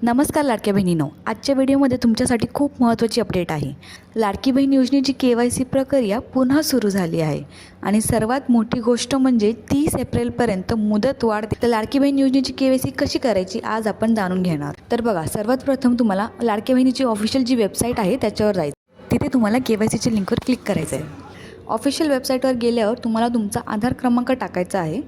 नमस्कार लाडक्या बहिणींनो, आजच्या व्हिडिओमध्ये तुमच्यासाठी खूप महत्त्वाची अपडेट आहे। लाडकी बहीण योजनेची KYC प्रक्रिया पुन्हा सुरू झाली आहे आणि सर्वात मोठी गोष्ट म्हणजे 30 एप्रिलपर्यंत मुदतवाढ। तर लाडकी बहीण योजनेची KYC कशी करायची आज आपण जाणून घेणार। तर बघा, सर्वात प्रथम तुम्हाला लाडक्या बहिणीची ऑफिशियल जी वेबसाईट आहे त्याच्यावर जायचं। तिथे तुम्हाला KYCच्या लिंकवर क्लिक करायचं आहे। ऑफिशियल वेबसाईटवर गेल्यावर तुम्हाला तुमचा आधार क्रमांक टाकायचा आहे।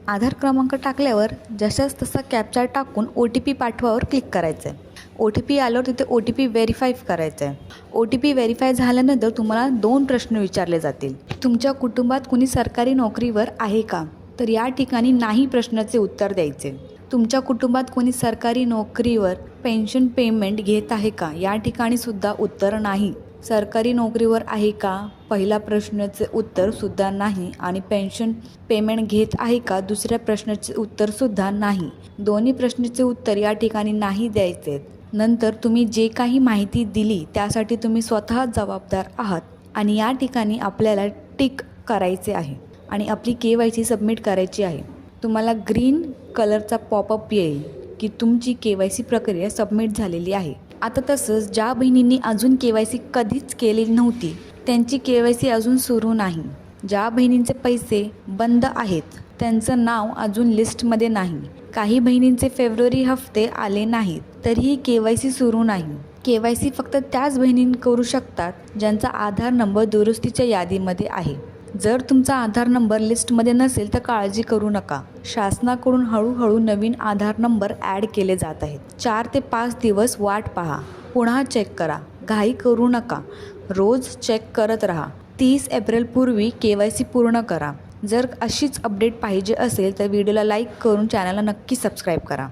आधार क्रमांक टाकल्यावर जशाच तसा कॅप्चा टाकून OTP पाठवावर क्लिक करायचं आहे। OTP आल्यावर तिथे OTP व्हेरीफाय करायचं आहे। OTP व्हेरीफाय झाल्यानंतर तुम्हाला 2 प्रश्न विचारले जातील। तुमच्या कुटुंबात कुणी सरकारी नोकरीवर आहे का? तर या ठिकाणी नाही प्रश्नाचे उत्तर द्यायचे। तुमच्या कुटुंबात कोणी सरकारी नोकरीवर पेन्शन पेमेंट घेत आहे का? या ठिकाणी सुद्धा उत्तर नाही। सरकारी नोकरीवर आहे का? पहिला प्रश्नाचे उत्तरसुद्धा नाही आणि पेन्शन पेमेंट घेत आहे का? दुसऱ्या प्रश्नाचे उत्तरसुद्धा नाही। दोन्ही प्रश्नाचे उत्तर या ठिकाणी नाही द्यायचे। नंतर तुम्ही जे काही माहिती दिली त्यासाठी तुम्ही स्वतः जबाबदार आहात आणि या ठिकाणी आपल्याला टिक करायचे आहे आणि आपली KYC सबमिट करायची आहे। तुम्हाला ग्रीन कलरचा पॉपअप येईल की तुमची KYC प्रक्रिया सबमिट झालेली आहे। आता तसंच ज्या बहिणींनी अजून KYC कधीच केलेली नव्हती त्यांची KYC अजून सुरू नाही। ज्या बहिणींचे पैसे बंद आहेत त्यांचं नाव अजून लिस्टमध्ये नाही। काही बहिणींचे फेब्रुवारी हफ्ते आले नाहीत तरीही KYC सुरू नाही। KYC फक्त त्याच बहिणी करू शकतात ज्यांचा आधार नंबर दुरुस्तीच्या यादीमध्ये आहे। जर तुमचा आधार नंबर लिस्टमध्ये नसेल तर काळजी करू नका। शासनाकडून हळूहळू नवीन आधार नंबर ॲड केले जात आहेत। 4 ते 5 दिवस वाट पहा, पुन्हा चेक करा, घाई करू नका, रोज चेक करत राहा। 30 एप्रिलपूर्वी KYC पूर्ण करा। जर अशीच अपडेट पाहिजे असेल तर व्हिडिओला लाईक करून चॅनलला नक्की सबस्क्राईब करा।